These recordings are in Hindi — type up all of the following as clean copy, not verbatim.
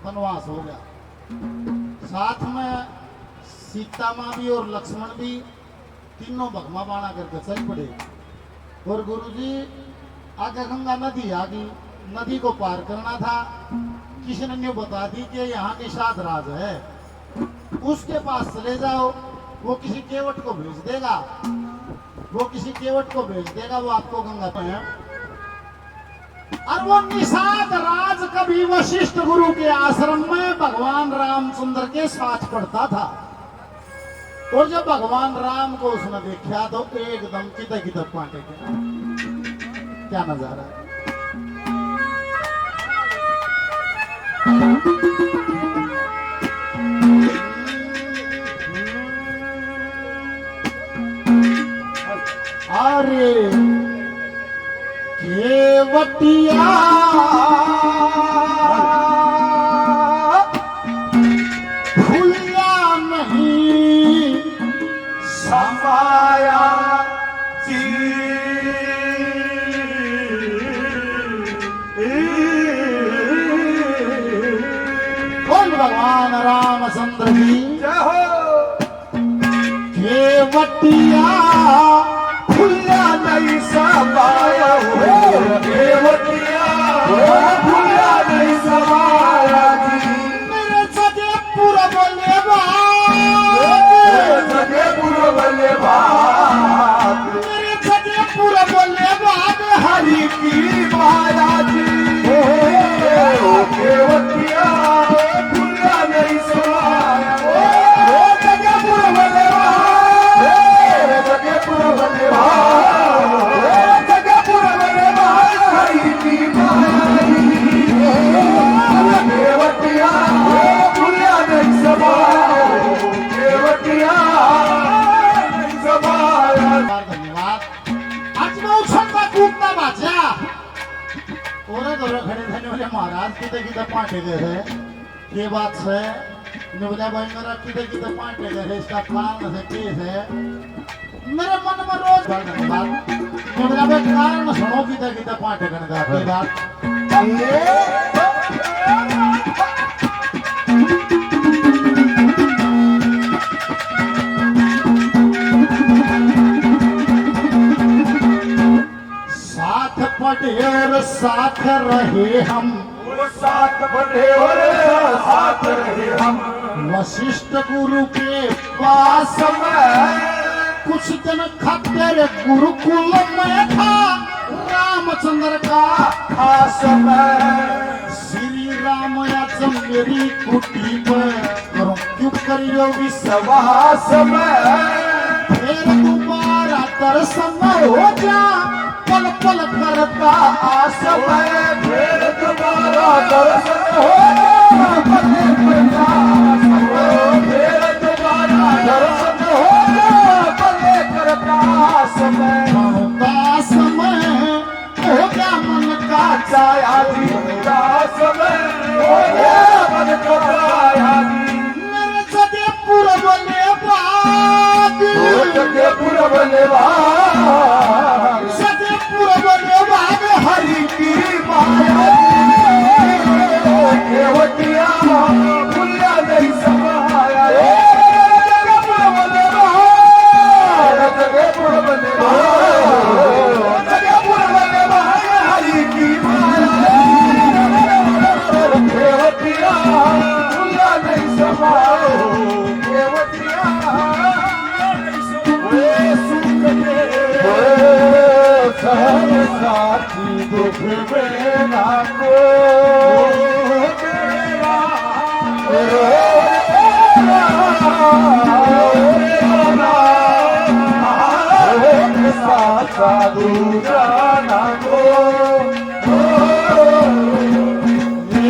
वनवास हो गया। साथ में सीता माँ भी और लक्ष्मण भी तीनों भगमा बाणा करके चल पड़े। और गुरुजी आगे गंगा नदी आ गई, नदी को पार करना था। किसी ने बता दी कि यहाँ निषाद राज है, उसके पास चले जाओ, वो किसी केवट को भेज देगा, वो किसी केवट को भेज देगा, वो आपको गंगा पे है। और वो निषाद राज कभी वशिष्ठ गुरु के आश्रम में भगवान रामचंद्र के साथ पढ़ता था। और जब भगवान राम को उसने देखा तो एकदम किधर किधर पाटे गया। क्या नजारा है। अरे केवटिया भूलिया नहीं समाया बोल भगवान रामचंद्र की जय हो। केवटिया भूलिया नहीं समाया, केवटिया भूलिया नहीं समाया जी। मेरे सगे पूरा बोले सगे पूरा बोले बात, मेरे सगे पूरा बोले बात हरि की माया जी। केवटिया भूलिया नहीं समाया, सगे पूरा बोले सगे पूरा बोले सगे पूरा बोले हरि की माया जी। केवटिया भूलिया नहीं समाया, केवटिया नहीं समाया। धन्यवाद। आज मैं उछलता कूदता बाजा ओरे दौरे खड़े थे बोले महाराज किते किते पाटे गए ये बात है। बोले भाई मेरा किते किते पाटे गए, इसका कारण है केस है मेरे मन में रोज। धन्यवाद। बोले भाई कारण सुनो किते किते पाटे करने का कोई बात साथ पढ़े और साथ रहे हम, साथ पढ़े और साथ रहे हम। वशिष्ठ गुरु के पास में कुछ दिन खतर गुरुकुल में था रामचंद्र का खास में। श्री राम आज मेरी कुटी में करो क्यों करियो विश्वास में। फिर दोबारा दर्शन हो जा पल पल करता आस में। फिर दोबारा दर्शन हो जा पल पल करता आस में। फिर दोबारा दर्शन हो जा पल करता आस में। दास में हो गया मन का छाया जी, दास में हो गया मन का छाया जी। मेरे सगे पूरा बोले बात, सगे पूरा बोले बात, सगे पूरा बोले बात हरि की माया जी। केवटिया भूलिया नहीं समाया, सगे पूरा बोले बात, सगे पूरा बोले बात, सगे पूरा बोले बात हरि की माया जी। केवटिया भूलिया नहीं समाया, केवटिया साथी दुख में ना को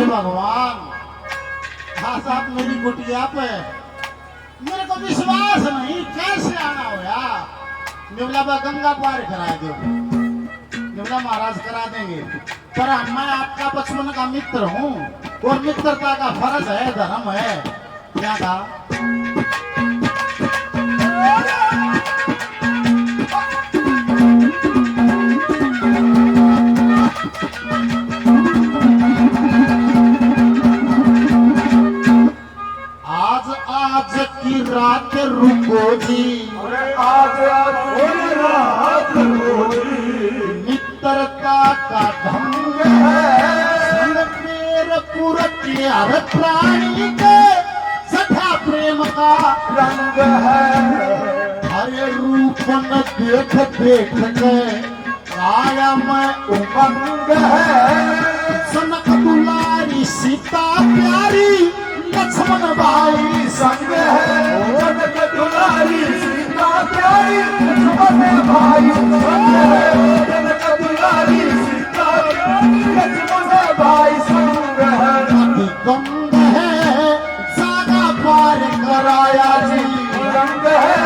भगवान खास आप मेरी कुटिया पे मेरे को विश्वास नहीं कैसे आना हो यार। निवला गंगा पार करा दो, निवला महाराज करा देंगे, पर मैं आपका बचपन का मित्र हूँ और मित्रता का फर्ज है, धर्म है। क्या कहा रात रुको जी, आज रात रुको जी, मित्रता का ढंग है संग मेर पुरख हर प्राणी के सठा प्रेम का रंग है। हरे रूप न देख देख के आया मैं उमंग है। सनक दुलारी सीता प्यारी लक्ष्मण भाई संग है। जनक दुलारी सीता प्यारी लक्ष्मण भाई संग है। जनक दुलारी सीता प्यारी लक्ष्मण भाई संग है। अति गंग है सागा पार कराया जी, रंग है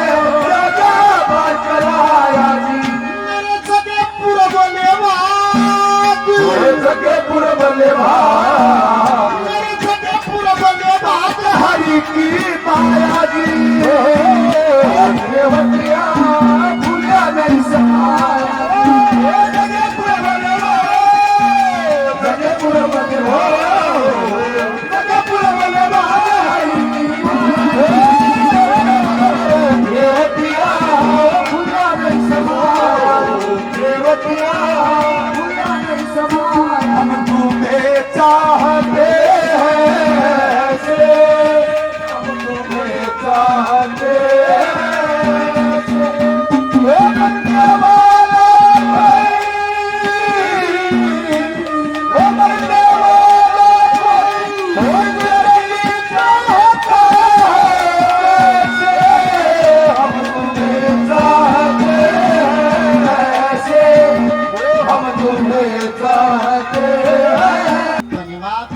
राजा पार कराया जी, मेरे जगे पूर्व लेवाग, मेरे जगे पूर्व लेवाग, मेरे जगे पूर्व लेवाग हरि की माया जी। देवतिया भूलिया नहीं समाया, जगे पूर्व लेवाग, जगे पूर्व लेवाग, जगे पूर्व लेवाग हरि की माया। देवतिया भूलिया नहीं समाया, देवतिया भूलिया नहीं समाया। हम तुम्हें चाहते हैं से, हम तुम्हें चाहते हैं से। ओ मरने वाला भाई, ओ मरने वाला भाई, ओ मेरी चाहता है से। हम तुम्हें चाहते हैं से, हम तुम्हें चाहते हैं। धन्यवाद।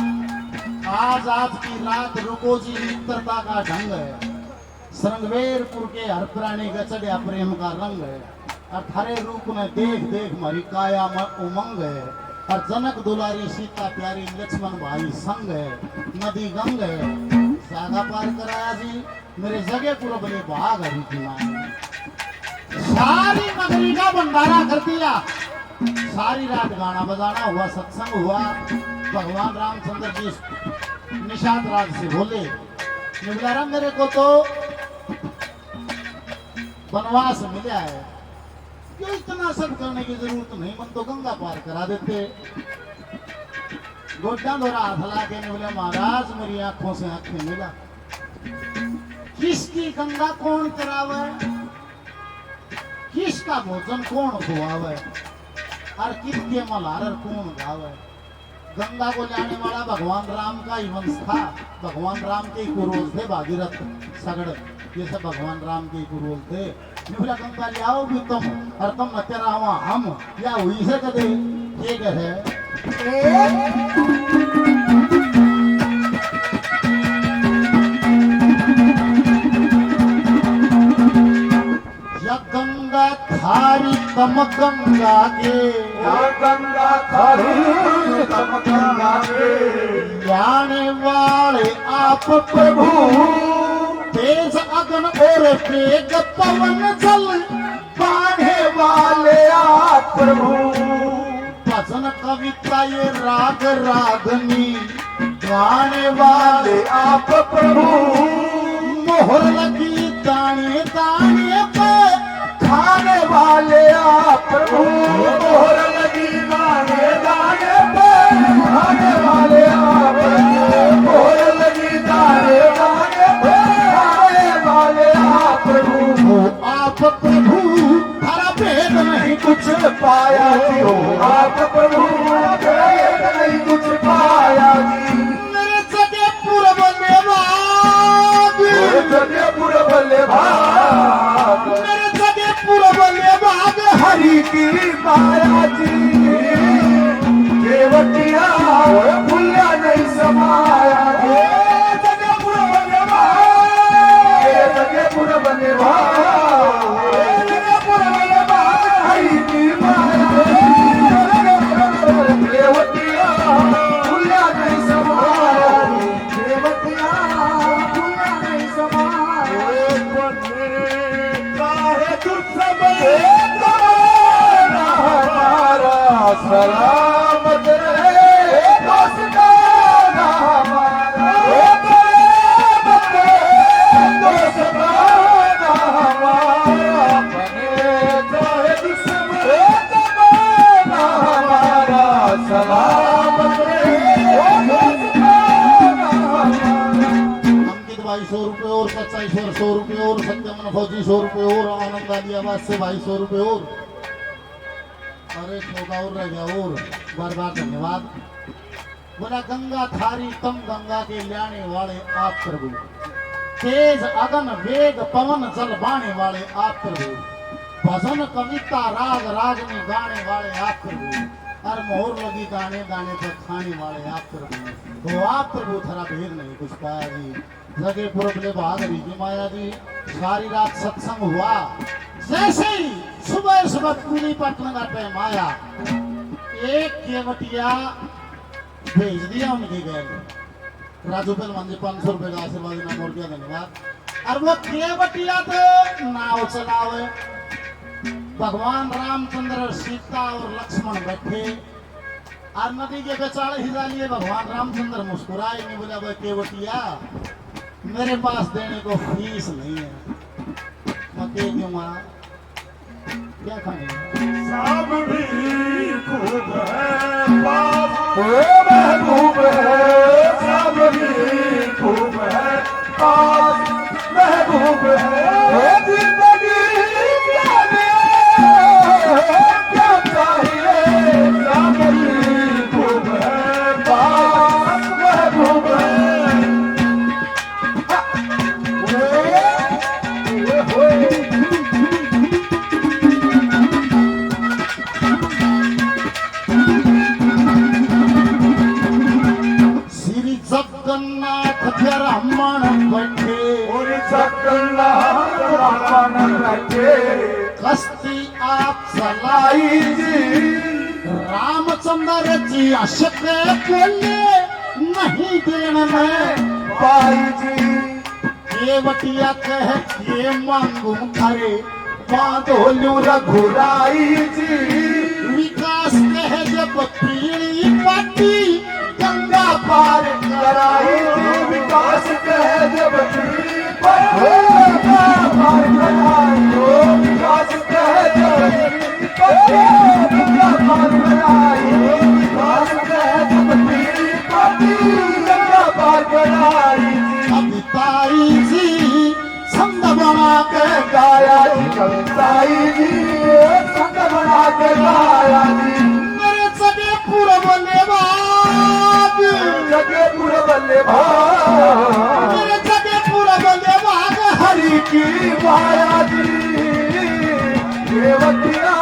आज की रात रुको जी मित्रता का ढंग है, संगवेरपुर के हर प्राणी गचड़िया प्रेम का रंग है, और थारे रूप में देख देख मरी काया में उमंग है, और जनक दुलारी सीता प्यारी लक्ष्मण भाई संग है, नदी गंग है सागा पार कराया जी, मेरे जगह पूरा बने भाग हरी की मां, सारी नगरी का भंडारा कर दिया, सारी रात गाना बजाना हुआ, सत्संग हुआ, भगवान रामचंद्र जी निषाद राज से बोले निबलारा मेरे को तो वनवास मिला है, क्यों इतना सब करने की जरूरत नहीं, मन तो गंगा पार करा देते। गोड्डा धोरा हाथ ला के बोले महाराज मेरी आंखों से आंखें मिला, किसकी गंगा कौन करावे, किसका भोजन कौन खुआवे, और किसके मल्हार कौन गावे। गंगा को जाने वाला भगवान राम का ही वंश था, भगवान राम के ही पूर्वज थे, भागीरथ सगड़ ये सब भगवान राम के ही पूर्वज थे। बोला गंगा ले आओ भी तुम, और तुम न तेरा हुआ हम, या हुई से कदे ठीक है। गंगा थारी तम गंगा के, गंगा थारी तम गंगा के, जाने वाले आप प्रभु, तेज अगन और तेज पवन जल पाने वाले आप प्रभु। भजन कविता ये राग रागनी, गाने वाले आप प्रभु। मोहर लगी दाने दाने पे, खाने वाले आप प्रभु। मोहर लगी दाने दाने पे, खाने वाले आप प्रभु। मोहर लगी दाने दाने पे, खाने वाले आप प्रभु। हो आप प्रभु हरा भेद नहीं कुछ पाया जी, हो आप प्रभु भेद नहीं कुछ पाया जी। मेरे जगे पूर्व लेवाग, मेरे जगे पूर्व लेवाग, मेरे जगे पूर्व लेवाग हरि की माया जी। देवतिया भूलिया नहीं समाया जी। जगे पूर्व लेवाग, जगे पूर्व लेवाग, जगे पूर्व लेवाग हरि की माया। 100 रुपये और, सच्चा ईश्वर 100 रुपये और, सत्यमन फौजी 100 रुपये और, आनंद आदि आवाज से भाई 100 रुपये और, अरे सौदा और रह गया और, बार बार धन्यवाद। बोला गंगा थारी तम गंगा के लाने वाले आप प्रभु, तेज अगन वेग पवन जल बाने वाले आप प्रभु, भजन कविता राग रागनी गाने वाले आप प्रभु, और मोहर लगी गाने गाने पर खाने वाले आप प्रभु। तो आप प्रभु थरा भेद नहीं कुछ पाया जी, जगे पूरबले बहादुरी की माया जी। सारी रात सत्संग हुआ, जैसे ही सुबह सुबह पूरी पटना का टाइम आया, एक केवटिया भेज दिया उनके घर। राजू पहलवान जी 500 रुपए का आशीर्वाद इनाम और दिया, धन्यवाद। और वो केवटिया तो नाव चलावे, भगवान रामचंद्र सीता और लक्ष्मण बैठे और नदी के बेचारे हिजा लिए भगवान रामचंद्र मुस्कुराए नहीं, बोला भाई केवटिया मेरे पास देने को फीस नहीं है, मके क्यों मारा, क्या खाएंगे? सब भी खूब है पास महबूब है, सब भी खूब है पास महबूब है, जिंदगी क्या चाहिए, सब भी खूब है पास महबूब है। श्री जगन्नाथ ब्रह्मण बैठे, और जगन्नाथ ब्रह्मण बैठे, कश्ती आप चलाई आई जी रामचंद्र जी अशक बोले नहीं देने में, पाई जी केवटिया कह के मांगू करे, बांधोलू रघुराई जी, विकास कह जब पीली पाटी गंगा पार कराई जी, विकास कह जब पीली गंगा पार कराई, ओ विकास कह जब पीली गंगा पार कराई, ओ विकास कह जब पीली गंगा पार कराई जी। कविताई जी छंद बना के गाया जी कविताई जी, संग बना के गाया जी, मेरे सगे पूरा बल्ले भाग, जगे पूरे बल्ले भाग, मेरे सगे पूरा बल्ले भाग, हरि की माया जी, केवटिया